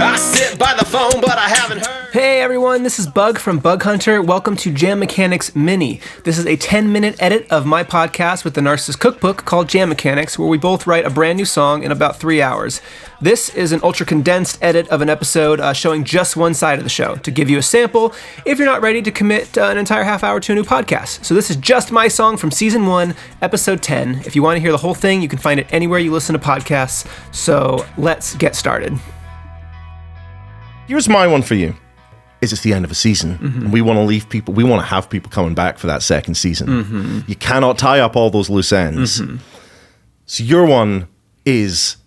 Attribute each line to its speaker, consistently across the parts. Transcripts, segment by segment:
Speaker 1: I sit by the phone, but I haven't heard.
Speaker 2: Hey everyone, this is Bug from Bug Hunter. Welcome to Jam Mechanics Mini. This is a 10-minute edit of my podcast with the Narcissist Cookbook called Jam Mechanics, where we both write a brand new song in about 3 hours. This is an ultra-condensed edit of an episode showing just one side of the show, to give you a sample if you're not ready to commit an entire half hour to a new podcast. So this is just my song from Season 1, Episode 10. If you want to hear the whole thing, you can find it anywhere you listen to podcasts. So let's get started.
Speaker 3: Here's my one for you. It's the end of a season, and we want to leave people, we want to have people coming back for that second season. You cannot tie up all those loose ends. So your one is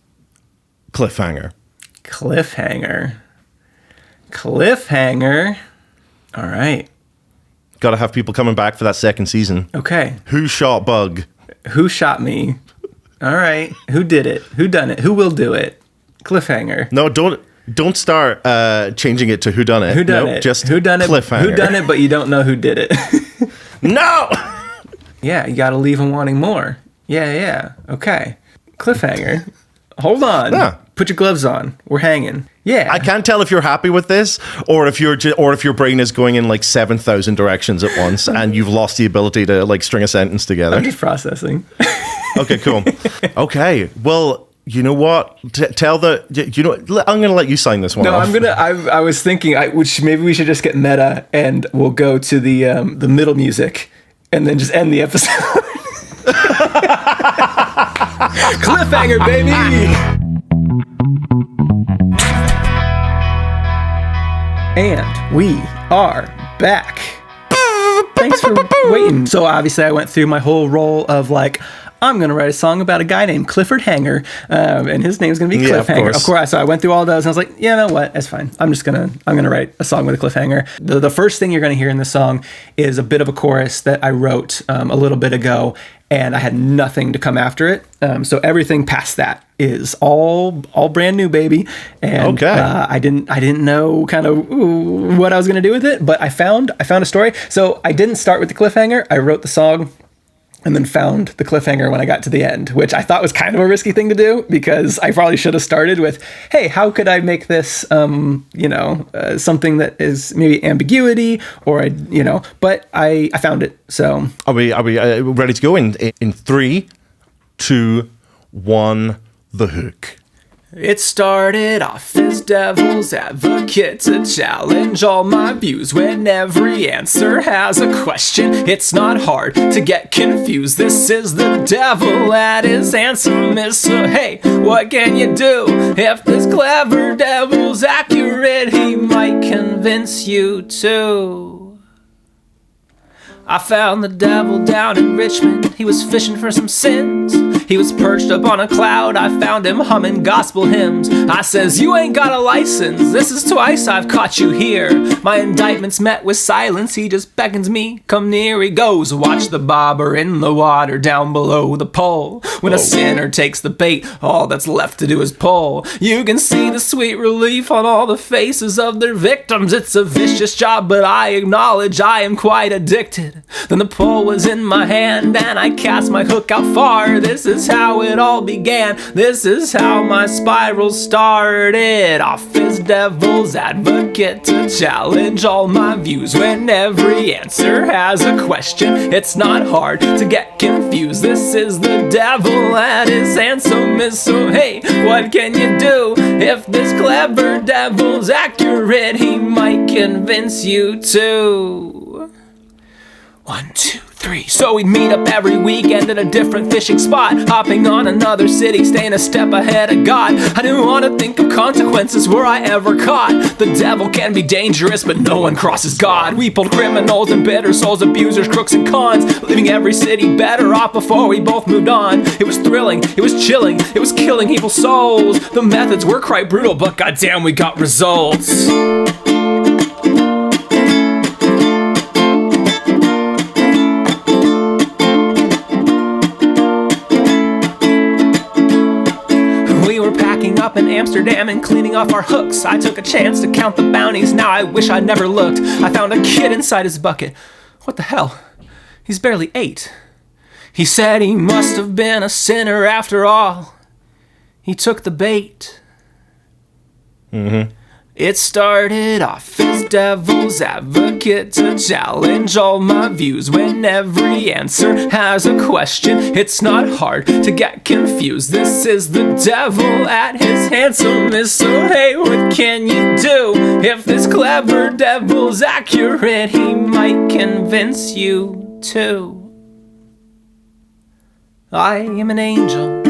Speaker 3: cliffhanger.
Speaker 2: Cliffhanger. All right.
Speaker 3: Got to have people coming back for that second season.
Speaker 2: Okay.
Speaker 3: Who shot Bug?
Speaker 2: Who shot me? All right. Who did it? Who done it? Who will do it? Cliffhanger.
Speaker 3: No, don't start changing it to who done it.
Speaker 2: Who done it?
Speaker 3: Just
Speaker 2: who done it?
Speaker 3: Cliffhanger.
Speaker 2: Who done it? But you don't know who did it.
Speaker 3: No.
Speaker 2: Yeah, you got to leave them wanting more. Yeah. Okay. Cliffhanger. Hold on.
Speaker 3: Yeah.
Speaker 2: Put your gloves on. We're hanging. Yeah.
Speaker 3: I can't tell if you're happy with this, or if your brain is going in like 7,000 directions at once, and you've lost the ability to like string a sentence together.
Speaker 2: I'm just processing.
Speaker 3: Okay, cool. Okay, well, you know what? I'm going to let you sign this one.
Speaker 2: No,
Speaker 3: off.
Speaker 2: I was thinking, which maybe we should just get meta, and we'll go to the middle music, and then just end the episode. Cliffhanger, baby. And we are back. Thanks for waiting. So obviously I went through my whole role of like, I'm going to write a song about a guy named Clifford Hanger, and his name's going to be Cliffhanger. Of course. So I went through all those, and I was like, yeah, you know what? That's fine. I'm going to write a song with a cliffhanger. The first thing you're going to hear in the song is a bit of a chorus that I wrote a little bit ago, and I had nothing to come after it. So everything past that is all brand new, baby. And
Speaker 3: okay.
Speaker 2: I didn't know kind of what I was going to do with it, but I found a story. So I didn't start with the cliffhanger. I wrote the song and then found the cliffhanger when I got to the end, which I thought was kind of a risky thing to do, because I probably should have started with, hey, how could I make this, something that is maybe ambiguity, or, but I found it. So
Speaker 3: Are we ready to go in 3, 2, 1, the hook?
Speaker 2: it started off as devil's advocate to challenge all my views when every answer has a question. It's not hard to get confused. This is the devil at his handsome miss. So hey, what can you do? If this clever devil's accurate, he might convince you too. I found the devil down in Richmond. He was fishing for some sins. He was perched up on a cloud. I found him humming gospel hymns. I says, you ain't got a license. This is twice I've caught you here. My indictment's met with silence. He just beckons me, come near. He goes, watch the bobber in the water down below the pole. When a sinner takes the bait, all that's left to do is pull. You can see the sweet relief on all the faces of their victims. It's a vicious job, but I acknowledge I am quite addicted. Then the pole was in my hand and I cast my hook out far. This is how it all began. This is how my spiral started. Off as devil's advocate to challenge all my views when every answer has a question. It's not hard to get confused. This is the devil at his handsomeness. So hey, what can you do? If this clever devil's accurate, he might convince you too. 1, 2, 3. So we'd meet up every weekend at a different fishing spot, hopping on another city, staying a step ahead of God. I didn't want to think of consequences were I ever caught. The devil can be dangerous, but no one crosses God. We pulled criminals and bitter souls, abusers, crooks, and cons, leaving every city better off before we both moved on. It was thrilling, it was chilling, it was killing evil souls. The methods were quite brutal, but goddamn, we got results. Up in Amsterdam and cleaning off our hooks. I took a chance to count the bounties. Now I wish I'd never looked. I found a kid inside his bucket. What the hell? He's barely 8. He said he must have been a sinner after all. He took the bait. It started off as devil's advocate to challenge all my views. When every answer has a question, it's not hard to get confused. This is the devil at his handsomest, so hey, what can you do? If this clever devil's accurate, he might convince you too. I am an angel,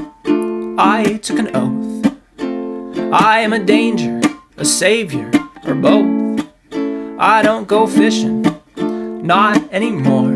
Speaker 2: I took an oath. I am a danger, a savior, or both. I don't go fishing, not anymore.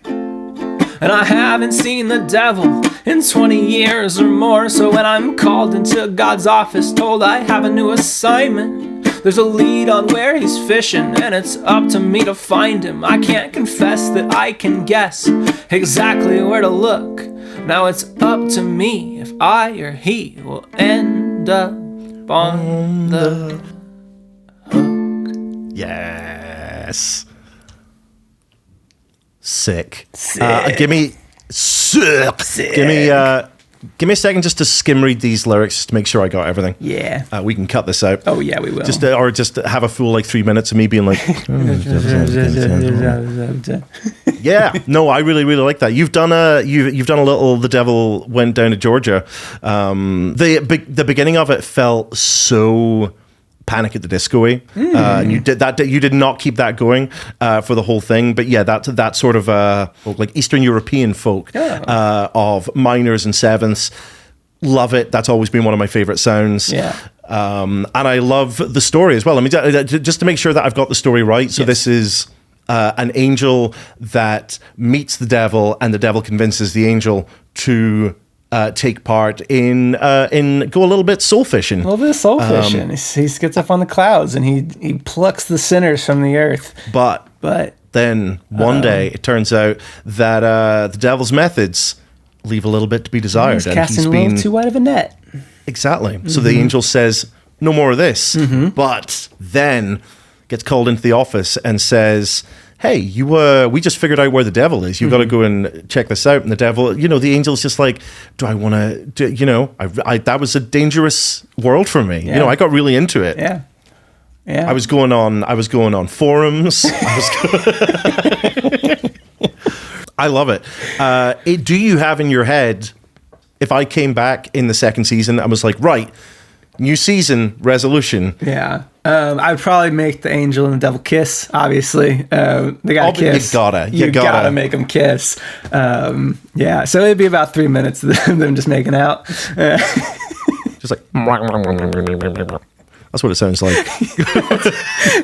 Speaker 2: And I haven't seen the devil in 20 years or more. So when I'm called into God's office, told I have a new assignment, there's a lead on where he's fishing, and it's up to me to find him. I can't confess that I can guess exactly where to look. Now it's up to me if I or he will end up on the hook.
Speaker 3: Yes. Sick. Give me a second just to skim read these lyrics just to make sure I got everything.
Speaker 2: Yeah.
Speaker 3: We can cut this out.
Speaker 2: Oh yeah, we will.
Speaker 3: Just have a full 3 minutes of me being like, yeah. No, I really like that. You've done a little The Devil Went Down to Georgia. The beginning of it felt so Panic at the Disco-y. And you did not keep that going for the whole thing, but yeah, that sort of Eastern European folk of minors and sevenths. Love it. That's always been one of my favorite sounds.
Speaker 2: Yeah.
Speaker 3: And I love the story as well. I mean, just to make sure that I've got the story right. So This is an angel that meets the devil, and the devil convinces the angel to take part in go a little bit soul fishing.
Speaker 2: A little bit of soul fishing. He gets up on the clouds and he plucks the sinners from the earth.
Speaker 3: But then one day it turns out that the devil's methods leave a little bit to be desired.
Speaker 2: He's casting a little too wide of a net.
Speaker 3: Exactly. So the angel says, no more of this. But then gets called into the office and says, hey, we just figured out where the devil is. You've got to go and check this out. And the devil, the angel's just like, do I want to, that was a dangerous world for me.
Speaker 2: Yeah.
Speaker 3: I got really into it.
Speaker 2: Yeah. Yeah.
Speaker 3: I was going on forums. I love it. Do you have in your head, if I came back in the second season, I was like, right, new season, resolution.
Speaker 2: Yeah. I'd probably make the angel and the devil kiss, obviously. They gotta kiss. You gotta make them kiss. Yeah, so it'd be about 3 minutes of them just making out.
Speaker 3: Just like... That's what it sounds like.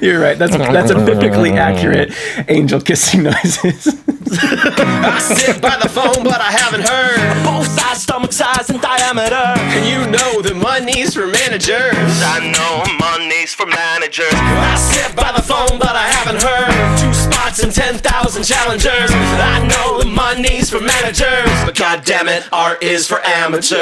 Speaker 2: You're right. That's a biblically accurate angel kissing noises.
Speaker 1: I sit by the phone, but I haven't heard
Speaker 4: both sides, stomach size and diameter.
Speaker 1: And you know the money's for managers.
Speaker 4: I know money's for managers.
Speaker 1: I sit by the phone, but I haven't heard 2 spots and 10,000 challengers. I know the money's for managers, but goddamn it, art is for amateurs.